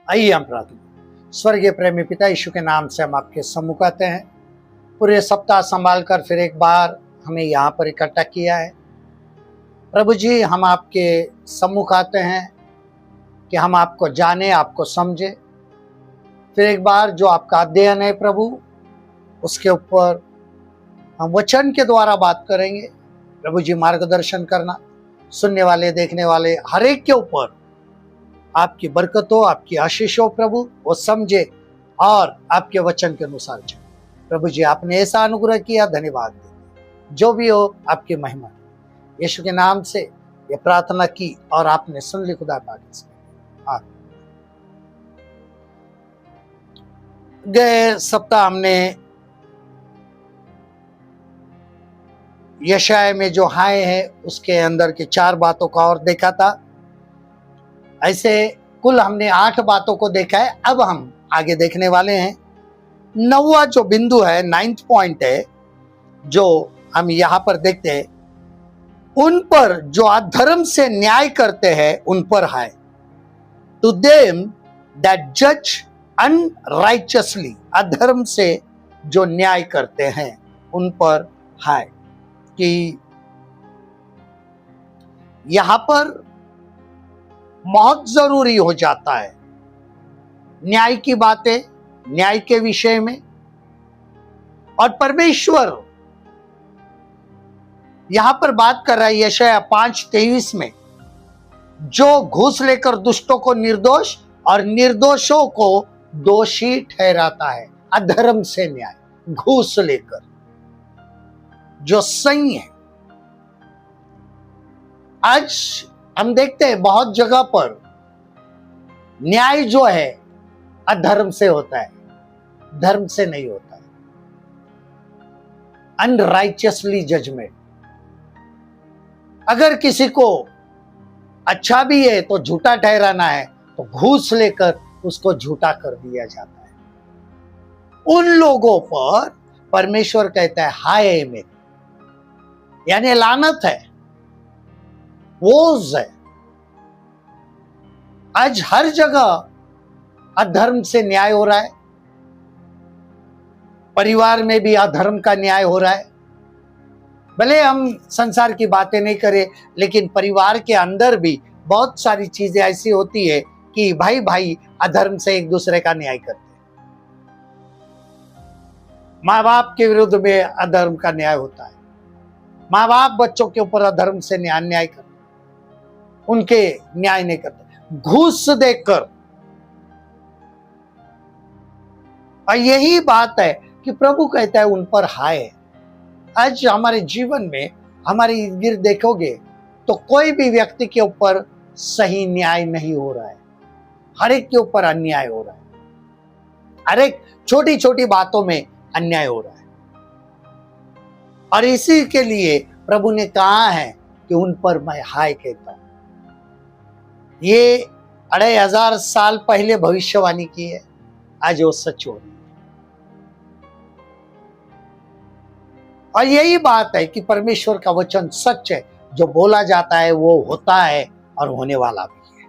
आइए हम प्रार्थना। स्वर्गीय प्रेमी पिता, यीशु के नाम से हम आपके सम्मुख आते हैं। पूरे सप्ताह संभाल कर फिर एक बार हमें यहाँ पर इकट्ठा किया है। प्रभु जी, हम आपके सम्मुख आते हैं कि हम आपको जाने, आपको समझे। फिर एक बार जो आपका अध्ययन है प्रभु, उसके ऊपर हम वचन के द्वारा बात करेंगे। प्रभु जी, मार्गदर्शन करना, सुनने वाले, देखने वाले हर एक के ऊपर आपकी बरकत हो, आपकी आशीष हो प्रभु, वो समझे और आपके वचन के अनुसार चले। प्रभु जी, आपने ऐसा अनुग्रह किया, धन्यवाद दे। जो भी हो आपकी महिमा, यीशु के नाम से ये प्रार्थना की और आपने सुन ली खुदा पाक से। गए सप्ताह हमने यशाया में जो हाय है उसके अंदर के 4 बातों का और देखा था। ऐसे कुल हमने 8 बातों को देखा है। अब हम आगे देखने वाले हैं। 9वां जो बिंदु है, 9th पॉइंट है, जो हम यहां पर देखते हैं, उन पर जो अधर्म से न्याय करते हैं उन पर हाय। टू देम दैट जज अनराइचसली, अधर्म से जो न्याय करते हैं उन पर हाय। कि यहां पर बहुत जरूरी हो जाता है न्याय की बातें, न्याय के विषय में। और परमेश्वर यहां पर बात कर रहा है यशाया 5:23 में, जो घूस लेकर दुष्टों को निर्दोष और निर्दोषों को दोषी ठहराता है। अधर्म से न्याय, घूस लेकर जो सही है। आज हम देखते हैं बहुत जगह पर न्याय जो है अधर्म से होता है, धर्म से नहीं होता है। अनराइचसली जजमेंट। अगर किसी को अच्छा भी है तो झूठा ठहराना है, तो घूस लेकर उसको झूठा कर दिया जाता है। उन लोगों पर परमेश्वर कहता है हाय है मेरे, यानी लानत है, वोज है। आज हर जगह अधर्म से न्याय हो रहा है। परिवार में भी अधर्म का न्याय हो रहा है। भले हम संसार की बातें नहीं करें, लेकिन परिवार के अंदर भी बहुत सारी चीजें ऐसी होती है कि भाई भाई अधर्म से एक दूसरे का न्याय करते हैं। माँ बाप के विरुद्ध में अधर्म का न्याय होता है। माँ बाप बच्चों के ऊपर अधर्म से न्याय करते, उनके न्याय नहीं करते, घूस देकर। और यही बात है कि प्रभु कहता है उन पर हाय है। आज हमारे जीवन में, हमारे इर्द गिर्द देखोगे तो कोई भी व्यक्ति के ऊपर सही न्याय नहीं हो रहा है। हर एक के ऊपर अन्याय हो रहा है। हर एक छोटी छोटी बातों में अन्याय हो रहा है। और इसी के लिए प्रभु ने कहा है कि उन पर मैं हाय कहता हूं। ये 2500 साल पहले भविष्यवाणी की है, आज वो सच हो रही है। और यही बात है कि परमेश्वर का वचन सच है, जो बोला जाता है वो होता है और होने वाला भी है।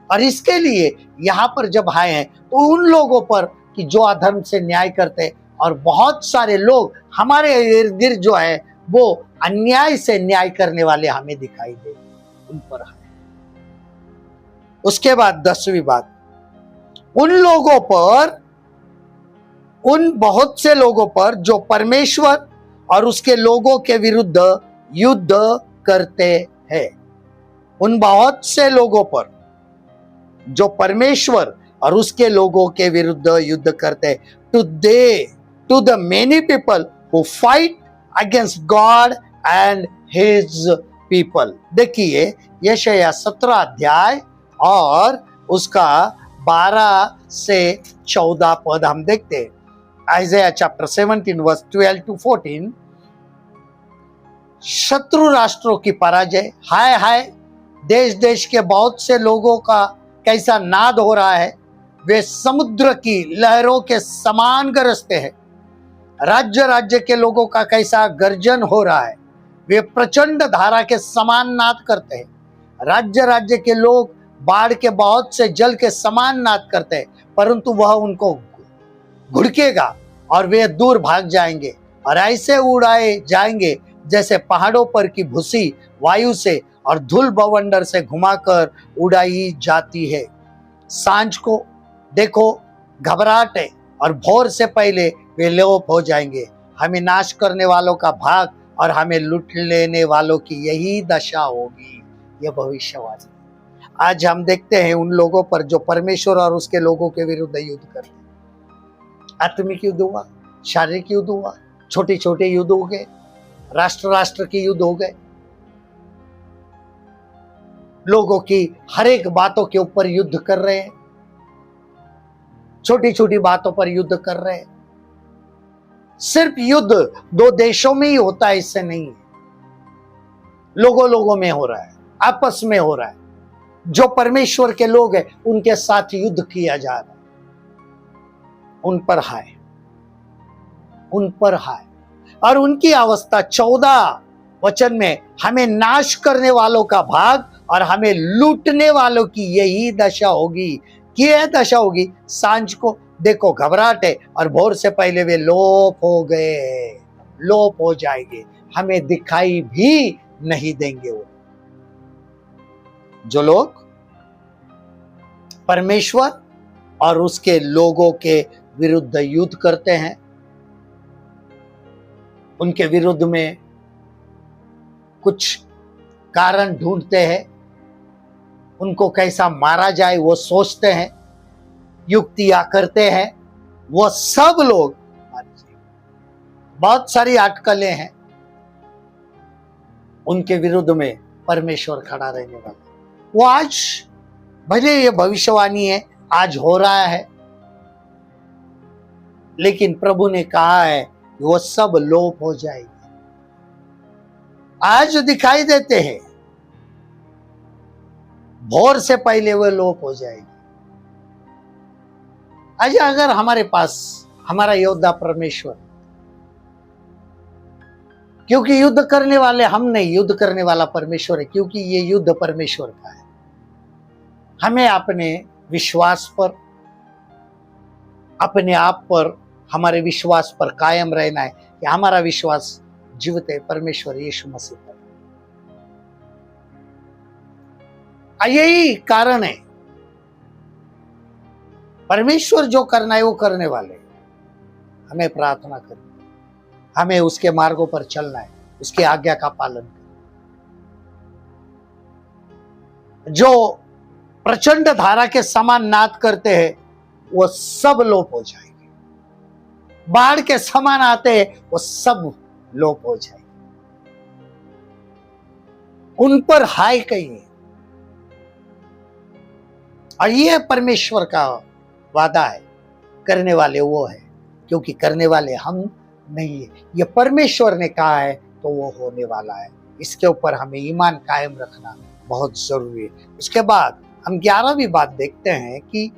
और इसके लिए यहां पर जब हाय हैं तो उन लोगों पर कि जो अधर्म से न्याय करते, और बहुत सारे लोग हमारे इर्द गिर्द जो है वो अन्याय से न्याय करने वाले हमें दिखाई दे, उन पर हाय। उसके बाद 10वीं बात, उन लोगों पर, उन बहुत से लोगों पर जो परमेश्वर और उसके लोगों के विरुद्ध युद्ध करते हैं। उन बहुत से लोगों पर जो परमेश्वर और उसके लोगों के विरुद्ध युद्ध करते हैं। To the many people who fight against God and his people. देखिए यशाया 17 अध्याय और उसका 12 से 14 पद हम देखते हैं। Isaiah chapter 17 verse 12 to 14। शत्रु राष्ट्रों की पराजय। हाय हाय, देश देश के बहुत से लोगों का कैसा नाद हो रहा है। वे समुद्र की लहरों के समान गरजते हैं। राज्य राज्य के लोगों का कैसा गर्जन हो रहा है। वे प्रचंड धारा के समान नाद करते हैं। राज्य राज्य के लोग बाढ़ के बहुत से जल के समान नाद करते हैं, परंतु वह उनको घुड़केगा और वे दूर भाग जाएंगे और ऐसे उड़ाए जाएंगे जैसे पहाड़ों पर की भूसी वायु से और धूल बवंडर से घुमाकर उड़ाई जाती है। सांझ को देखो घबराहट है और भोर से पहले वे लोप हो जाएंगे। हमें नाश करने वालों का भाग और हमें लूट लेने वालों की यही दशा होगी। यह भविष्यवाणी। आज हम देखते हैं उन लोगों पर जो परमेश्वर और उसके लोगों के विरुद्ध युद्ध करते हैं। आत्मिक युद्ध हुआ, शारीरिक युद्ध हुआ, छोटे छोटे युद्ध हो गए, राष्ट्र राष्ट्र के युद्ध हो गए, लोगों की हर एक बातों के ऊपर युद्ध कर रहे हैं, छोटी छोटी बातों पर युद्ध कर रहे हैं। सिर्फ युद्ध दो देशों में ही होता है, इससे नहीं है। लोगों लोगों में हो रहा है, आपस में हो रहा है। जो परमेश्वर के लोग हैं उनके साथ युद्ध किया जा रहा है। उन पर हाय, उन पर हाय। और उनकी अवस्था 14 वचन में हमें नाश करने वालों का भाग और हमें लूटने वालों की यही दशा होगी। कि यह दशा होगी, सांझ को देखो घबराहट है और भोर से पहले वे लोप हो गए, लोप हो जाएंगे, हमें दिखाई भी नहीं देंगे। वो जो लोग परमेश्वर और उसके लोगों के विरुद्ध युद्ध करते हैं, उनके विरुद्ध में कुछ कारण ढूंढते हैं, उनको कैसा मारा जाए वो सोचते हैं, युक्तियां करते हैं, वो सब लोग बहुत सारी अटकलें हैं, उनके विरुद्ध में परमेश्वर खड़ा रहने वाला। वो आज भले ये भविष्यवाणी है, आज हो रहा है, लेकिन प्रभु ने कहा है वो सब लोप हो जाएगी। आज दिखाई देते हैं, भोर से पहले वो लोप हो जाएगी। आज अगर हमारे पास हमारा योद्धा परमेश्वर, क्योंकि युद्ध करने वाले हम नहीं, युद्ध करने वाला परमेश्वर है, क्योंकि ये युद्ध परमेश्वर का है। हमें अपने विश्वास पर, अपने आप पर, हमारे विश्वास पर कायम रहना है कि हमारा विश्वास जीवित है परमेश्वर यीशु मसीह पर। यही कारण है, परमेश्वर जो करना है वो करने वाले। हमें प्रार्थना करनी, हमें उसके मार्गों पर चलना है, उसकी आज्ञा का पालन करना। जो प्रचंड धारा के समान नाद करते हैं वो सब लोप हो जाएंगे। बाढ़ के समान आते हैं वो सब लोप हो जाएंगे। उन पर हाय कहिए। और ये परमेश्वर का वादा है, करने वाले वो है, क्योंकि करने वाले हम नहीं है। ये परमेश्वर ने कहा है तो वो होने वाला है। इसके ऊपर हमें ईमान कायम रखना बहुत जरूरी है। उसके बाद हम 11वीं बात देखते हैं कि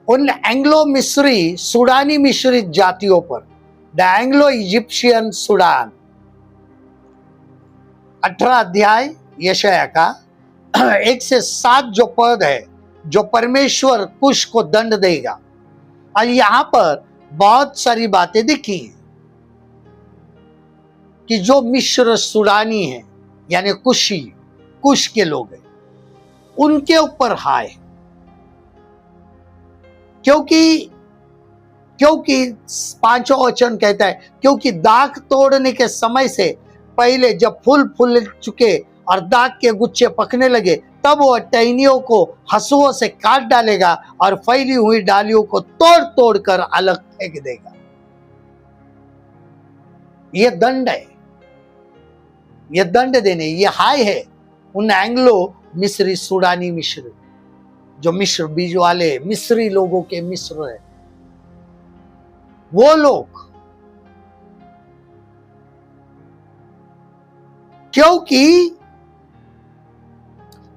उन एंग्लो मिस्री सुडानी मिश्रित जातियों पर, द एंग्लो इजिप्शियन सुडान, 18 अध्याय यशाया का 1 से 7 जो पद है, जो परमेश्वर कुश को दंड देगा। और यहां पर बहुत सारी बातें दिखी कि जो मिश्र सुडानी है यानी कुशी, कुश के लोग हैं, उनके ऊपर हाय। क्योंकि 5वां वचन कहता है, क्योंकि दाख तोड़ने के समय से पहले जब फूल फूल चुके और दाख के गुच्छे पकने लगे, तब वह टहनियों को हंसुओं से काट डालेगा और फैली हुई डालियों को तोड़ तोड़ कर अलग फेंक देगा। यह दंड है, यह दंड देने, यह हाय है उन एंग्लो मिस्री सुडानी मिश्र, जो मिश्र बीज वाले मिस्री लोगों के मिस्र है, वो लोग। क्योंकि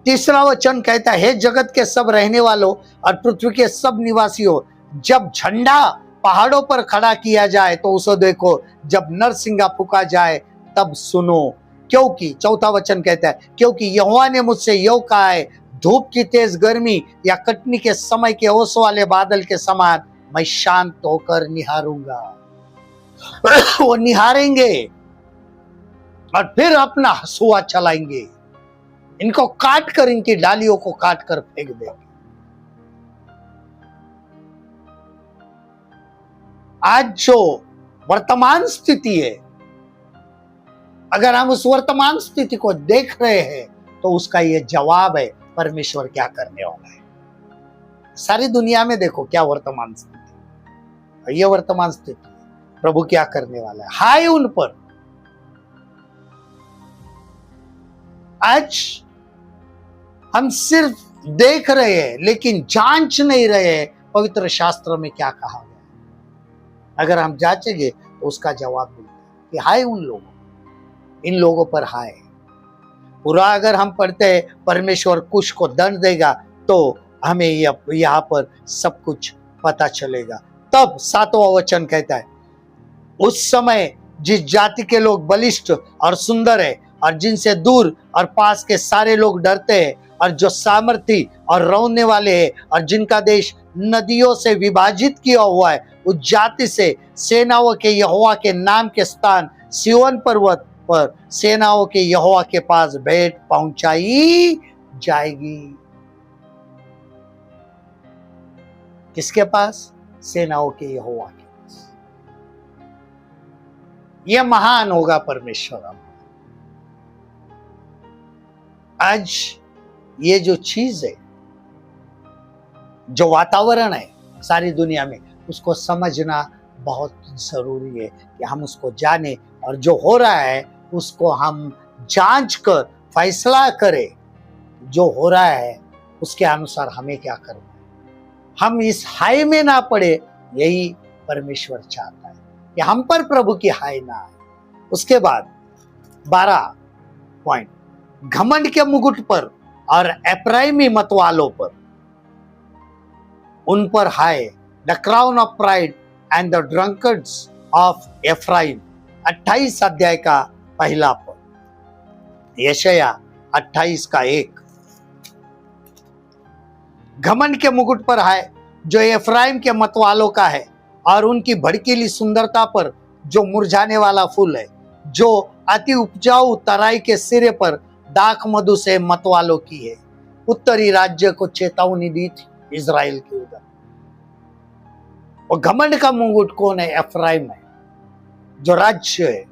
3रा वचन कहता है, हे जगत के सब रहने वालों और पृथ्वी के सब निवासियों, जब झंडा पहाड़ों पर खड़ा किया जाए तो उसे देखो, जब नरसिंगा फूका जाए तब सुनो, क्योंकि चौथा वचन कहता है, क्योंकि यहोवा ने मुझसे यो कहा है, धूप की तेज गर्मी या कटनी के समय के ओस वाले बादल के समान मैं शांत होकर निहारूंगा। वो निहारेंगे और फिर अपना हंसुआ चलाएंगे, इनको काट कर, इनकी डालियों को काट कर फेंक देंगे। आज जो वर्तमान स्थिति है, अगर हम उस वर्तमान स्थिति को देख रहे हैं तो उसका यह जवाब है परमेश्वर क्या करने वाला है। सारी दुनिया में देखो क्या वर्तमान स्थिति, यह वर्तमान स्थिति, प्रभु क्या करने वाला है, हाय उन पर। आज हम सिर्फ देख रहे हैं लेकिन जांच नहीं रहे हैं पवित्र शास्त्र में क्या कहा गया है। अगर हम जांचेंगे तो उसका जवाब मिलता है कि हाय उन लोगों, इन लोगों पर हाय। पूरा अगर हम पढ़ते हैं परमेश्वर कुश को दंड देगा तो हमें यहाँ पर सब कुछ पता चलेगा। तब 7वां वचन कहता है, उस समय जिस जाति के लोग बलिष्ठ और सुंदर है और जिनसे दूर और पास के सारे लोग डरते हैं और जो सामर्थी और रोने वाले हैं और जिनका देश नदियों से विभाजित किया हुआ है, उस जाति से सेनाओं के यहोवा के नाम के स्थान सिय्योन पर्वत पर सेनाओं के यहोवा के पास भेंट पहुंचाई जाएगी। किसके पास? सेनाओं के यहोवा के पास। यह महान होगा परमेश्वर। आज ये जो चीज है, जो वातावरण है सारी दुनिया में, उसको समझना बहुत जरूरी है कि हम उसको जाने और जो हो रहा है उसको हम जांच कर फैसला करें। जो हो रहा है उसके अनुसार हमें क्या करना है, हम इस हाय में ना पड़े, यही परमेश्वर चाहता है कि हम पर प्रभु की हाय ना आए। उसके बाद 12 पॉइंट, घमंड के मुकुट पर और एफ्राइमी मतवालों पर, उन पर हाय, the crown of pride and the drunkards of Ephraim. 28 अध्याय का पहला पद, यशाया 28 का 1। घमंड के मुकुट पर हाय जो एफ्राइम के मतवालों का है और उनकी भड़कीली सुंदरता पर जो मुरझाने वाला फूल है, जो अति उपजाऊ तराई के सिरे पर दाख मधु से मतवालों की है। उत्तरी राज्य को चेतावनी दी थी इजराइल के उधर। और घमंड का मुकुट कौन है? एफ्राइम है, जो राज्य है,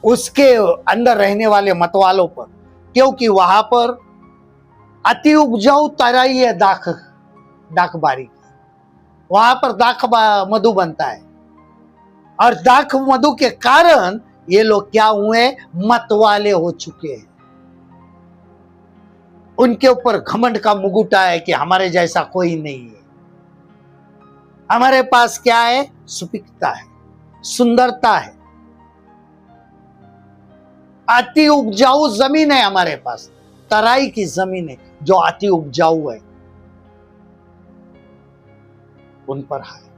उसके अंदर रहने वाले मतवालों पर, क्योंकि वहां पर अति उपजाऊ तराई है, दाखबारी, वहां पर दाख मधु बनता है और दाख मधु के कारण ये लोग क्या हुए? मतवाले हो चुके हैं। उनके ऊपर घमंड का मुकुट है कि हमारे जैसा कोई नहीं है। हमारे पास क्या है? सुपिकता है, सुंदरता है, अति उपजाऊ जमीन है हमारे पास, तराई की जमीन है जो अति उपजाऊ है। उन पर है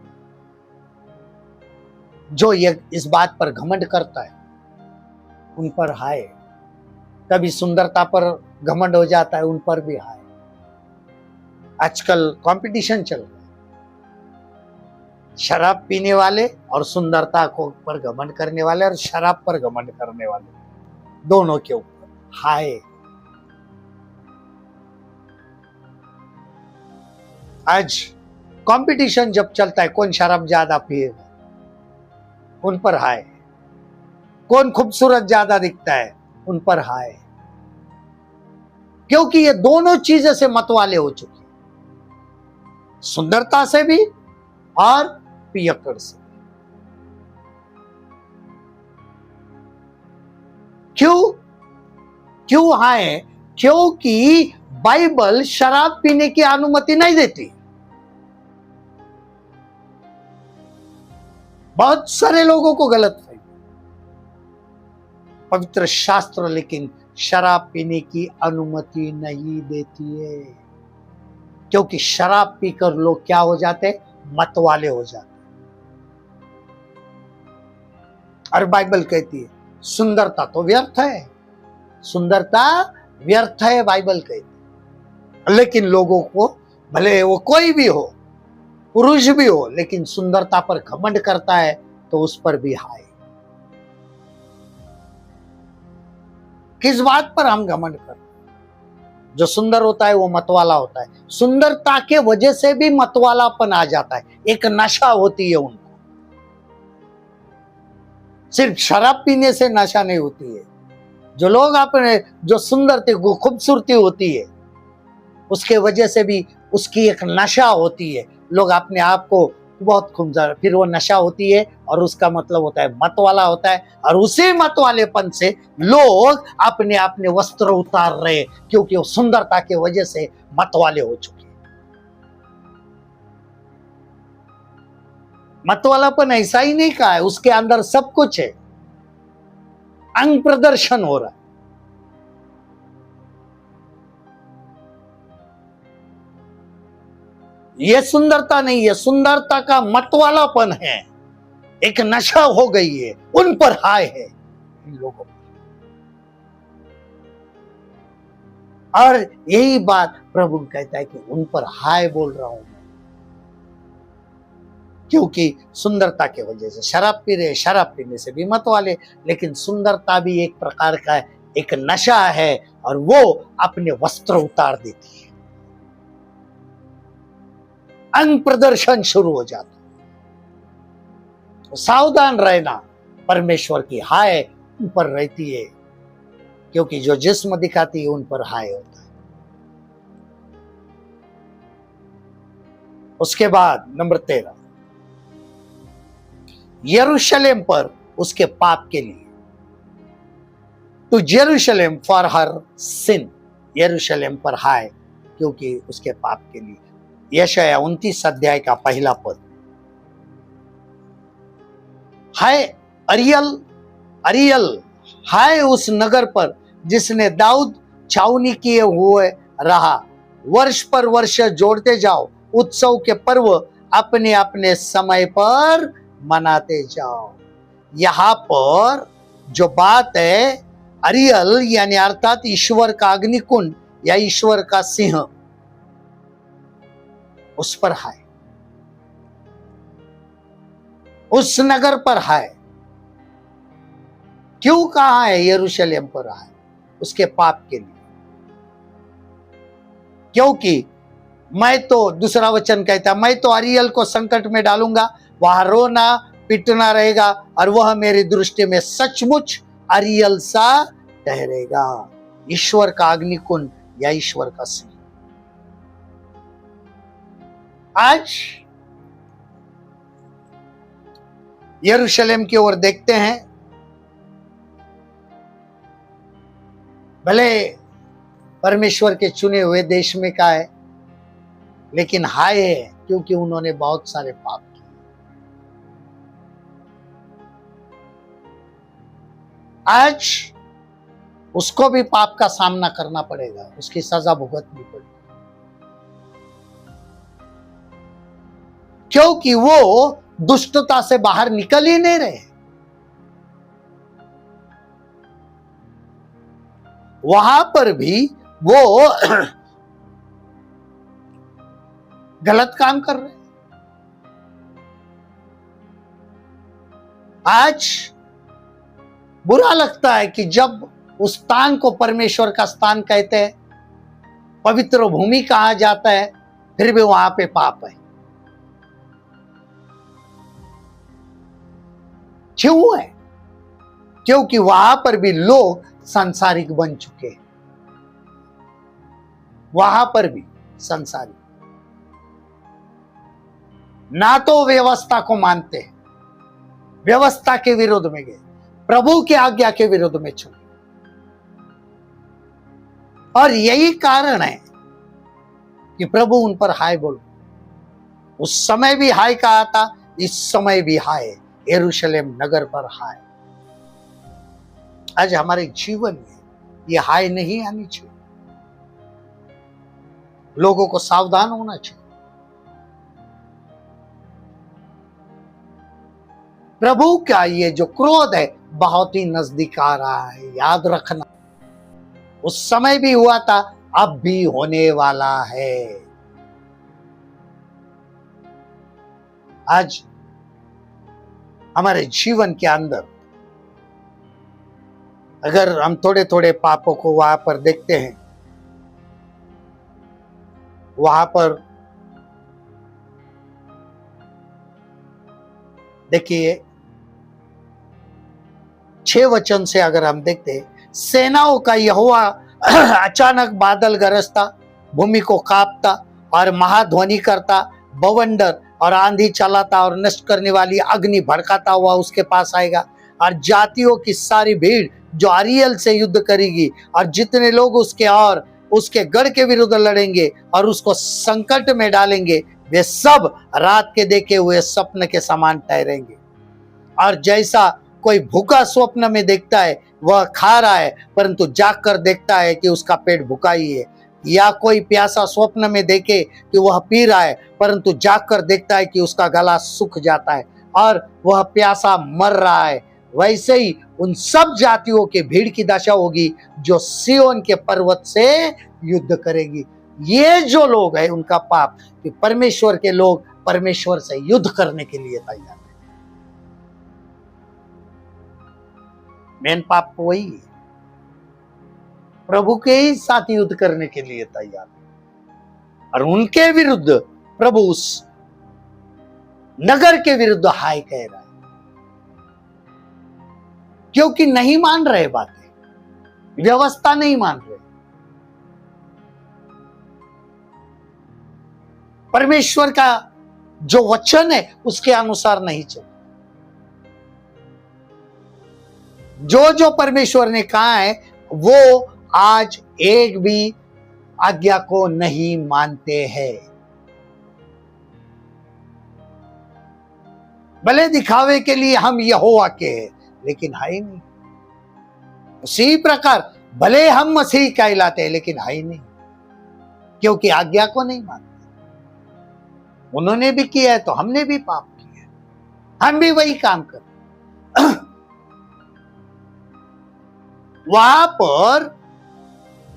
जो ये इस बात पर घमंड करता है, उन पर हाय। कभी सुंदरता पर घमंड हो जाता है, उन पर भी हाय। आजकल कंपटीशन चल रहा है, शराब पीने वाले और सुंदरता को पर घमंड करने वाले और शराब पर घमंड करने वाले, दोनों के ऊपर हाय। आज कंपटीशन जब चलता है, कौन शराब ज्यादा पिएगा, उन पर हाय। कौन खूबसूरत ज्यादा दिखता है, उन पर हाय। क्योंकि ये दोनों चीजें से मतवाले हो चुके हैं, सुंदरता से भी और पियक्कड़ से। क्यों हाय? क्योंकि बाइबल शराब पीने की अनुमति नहीं देती। बहुत सारे लोगों को गलत है, पवित्र शास्त्र लेकिन शराब पीने की अनुमति नहीं देती है, क्योंकि शराब पीकर लोग क्या हो जाते? मतवाले हो जाते। और बाइबल कहती है सुंदरता तो व्यर्थ है, सुंदरता व्यर्थ है बाइबल कहती। लेकिन लोगों को, भले वो कोई भी हो, पुरुष भी हो, लेकिन सुंदरता पर घमंड करता है तो उस पर भी हाय। किस बात पर हम घमंड करते हैं? जो सुंदर होता है वो मतवाला होता है। सुंदरता के वजह से भी मतवालापन आ जाता है, एक नशा होती है उनको। सिर्फ शराब पीने से नशा नहीं होती है। जो लोग अपने, जो सुंदरता, खूबसूरती होती है, उसके वजह से भी उसकी एक नशा होती है। लोग अपने आप को बहुत खूबसूरत, फिर वो नशा होती है और उसका मतलब होता है मतवाला होता है। और उसी मतवालेपन से लोग अपने अपने वस्त्र उतार रहे, क्योंकि वो सुंदरता की वजह से मतवाले हो चुके हैं। मतवालापन ऐसा ही नहीं कहा है, उसके अंदर सब कुछ है, अंग प्रदर्शन हो रहा है। यह सुंदरता नहीं है, सुंदरता का मतवालापन है, एक नशा हो गई है, उन पर हाय है इन लोगों पर। और यही बात प्रभु कहता है कि उन पर हाय बोल रहा हूं मैं, क्योंकि सुंदरता के वजह से शराब पी रहे, शराब पीने से भी मत वाले। लेकिन सुंदरता भी एक प्रकार का एक नशा है, और वो अपने वस्त्र उतार देती है, अंग प्रदर्शन शुरू हो जाता है। तो सावधान रहना, परमेश्वर की हाय उन पर रहती है, क्योंकि जो जिस्म दिखाती है उन पर हाय होता है। उसके बाद नंबर 13, यरूशलेम पर उसके पाप के लिए, टू जेरूशलेम फॉर हर सिन, यरूशलेम पर हाय क्योंकि उसके पाप के लिए। यशायाह 29 अध्याय का पहला पद, हाय अरियल, अरियल हाय उस नगर पर जिसने दाऊद छावनी किए हुए रहा। वर्ष पर वर्ष जोड़ते जाओ, उत्सव के पर्व अपने अपने समय पर मनाते जाओ। यहां पर जो बात है, अरियल यानी अर्थात ईश्वर का अग्निकुंड या ईश्वर का सिंह, उस पर हाय, उस नगर पर हाय। क्यों कहा है यरूशलेम पर हाय? उसके पाप के लिए। क्योंकि मैं तो, दूसरा वचन कहता है, मैं तो अरियल को संकट में डालूंगा, वहां रोना पिटना रहेगा, और वह मेरी दृष्टि में सचमुच अरियल सा ठहरेगा, ईश्वर का अग्निकुंड या ईश्वर का सिंह। आज यरूशलेम की ओर देखते हैं, भले परमेश्वर के चुने हुए देश में का है, लेकिन हाय है क्योंकि उन्होंने बहुत सारे पाप किए। आज उसको भी पाप का सामना करना पड़ेगा, उसकी सजा भुगतनी पड़ेगी, क्योंकि वो दुष्टता से बाहर निकल ही नहीं रहे। वहां पर भी वो गलत काम कर रहे। आज बुरा लगता है कि जब उस स्थान को परमेश्वर का स्थान कहते हैं, पवित्र भूमि कहा जाता है, फिर भी वहां पे पाप है। क्यों है? क्योंकि वहां पर भी लोग सांसारिक बन चुके हैं, वहां पर भी सांसारिक, ना तो व्यवस्था को मानते हैं, व्यवस्था के विरोध में गए, प्रभु की आज्ञा के विरोध में चले। और यही कारण है कि प्रभु उन पर हाय बोलो। उस समय भी हाय कहा था, इस समय भी हाय, यरूशलेम नगर पर हाय। आज हमारे जीवन में ये हाय नहीं आनी चाहिए, लोगों को सावधान होना चाहिए। प्रभु का ये जो क्रोध है बहुत ही नजदीक आ रहा है, याद रखना। उस समय भी हुआ था, अब भी होने वाला है। आज हमारे जीवन के अंदर अगर हम थोड़े थोड़े पापों को वहां पर देखते हैं, वहां पर देखिए 6 वचन से अगर हम देखते हैं, सेनाओं का यहोवा अचानक बादल गरजता, भूमि को कांपता और महाध्वनि करता, बवंडर और आंधी चलाता और नष्ट करने वाली अग्नि भड़काता हुआ उसके पास आएगा। और जातियों की सारी भीड़ जो अरियल से युद्ध करेगी और जितने लोग उसके और उसके गढ़ के विरुद्ध लड़ेंगे और उसको संकट में डालेंगे, वे सब रात के देखे हुए स्वप्न के समान ठहरेंगे। और जैसा कोई भूखा स्वप्न में देखता है वह खा रहा है, परंतु जागकर देखता है कि उसका पेट भूखा ही है, या कोई प्यासा स्वप्न में देखे कि वह पी रहा है, परंतु जागकर देखता है कि उसका गला सूख जाता है और वह प्यासा मर रहा है, वैसे ही उन सब जातियों के भीड़ की दशा होगी जो सियोन के पर्वत से युद्ध करेगी। ये जो लोग हैं उनका पाप कि परमेश्वर के लोग परमेश्वर से युद्ध करने के लिए तैयार हैं। मेन पाप वही है, प्रभु के ही साथ युद्ध करने के लिए तैयार है और उनके विरुद्ध प्रभु उस नगर के विरुद्ध हाय कह रहा है, क्योंकि नहीं मान रहे बातें, व्यवस्था नहीं मान रहे, परमेश्वर का जो वचन है उसके अनुसार नहीं चल, जो परमेश्वर ने कहा है वो आज एक भी आज्ञा को नहीं मानते हैं। भले दिखावे के लिए हम यहोवा के हैं, लेकिन है ही नहीं। उसी प्रकार भले हम मसीह कहलाते हैं, लेकिन है ही नहीं, क्योंकि आज्ञा को नहीं मानते। उन्होंने भी किया है तो हमने भी पाप किया है, हम भी वही काम कर। वहां पर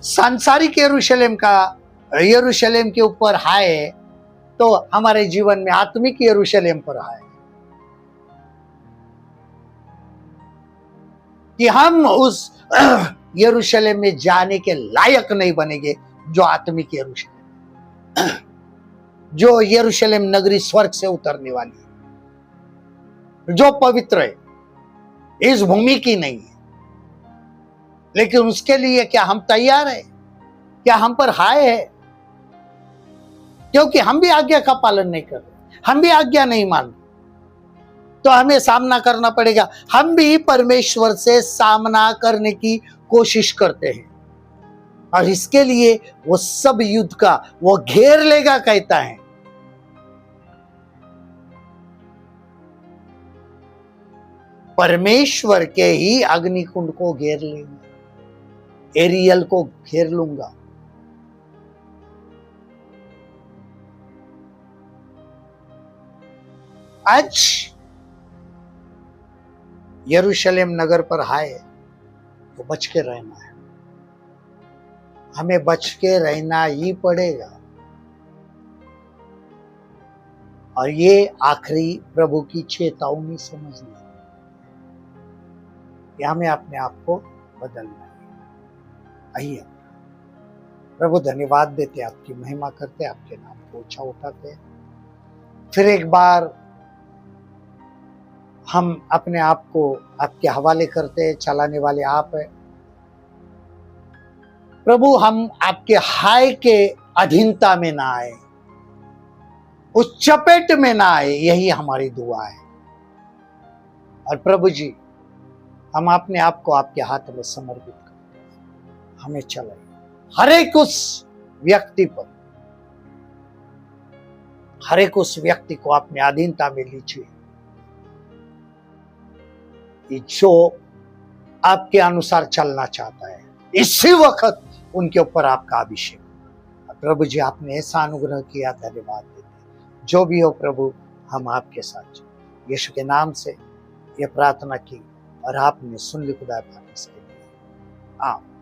सांसारिक यरूशलेम के ऊपर हाय, तो हमारे जीवन में आत्मिक यरूशलेम पर हाय कि हम उस यरूशलेम में जाने के लायक नहीं बनेंगे जो आत्मिक यरूशलेम, जो यरूशलेम नगरी स्वर्ग से उतरने वाली है, जो पवित्र है, इस भूमि की नहीं है। लेकिन उसके लिए क्या हम तैयार है? क्या हम पर हाय है? क्योंकि हम भी आज्ञा का पालन नहीं कर रहे, हम भी आज्ञा नहीं मान रहे, तो हमें सामना करना पड़ेगा। हम भी परमेश्वर से सामना करने की कोशिश करते हैं और इसके लिए वो सब युद्ध का वो घेर लेगा कहता है। परमेश्वर के ही अग्निकुंड को घेर लेंगे, एरियल को घेर लूंगा। आज यरूशलेम नगर पर हाय तो बच के रहना है, हमें बच के रहना ही पड़ेगा। और ये आखिरी प्रभु की चेतावनी समझनी है कि हमें अपने आप को बदलना है। आइए प्रभु धन्यवाद देते, आपकी महिमा करते, आपके नाम को ऊंचा उठाते। फिर एक बार हम अपने आप को आपके हवाले करते, चलाने वाले आप है प्रभु। हम आपके हाय के अधीनता में ना आए, उस चपेट में ना आए, यही हमारी दुआ है। और प्रभु जी, हम अपने आप को आपके हाथ में समर्पित करते हैं, हमें चलाइए हर एक उस व्यक्ति को अपने अधीनता में लीजिए, जो आपके अनुसार चलना चाहता है। इसी वक्त उनके ऊपर आपका अभिषेक। प्रभु जी, आपने ऐसा अनुग्रह किया, धन्यवाद देते। जो भी हो प्रभु, हम आपके साथ, यीशु के नाम से ये प्रार्थना की और आपने सुन ली खुदा पाक इसके लिए। आमीन।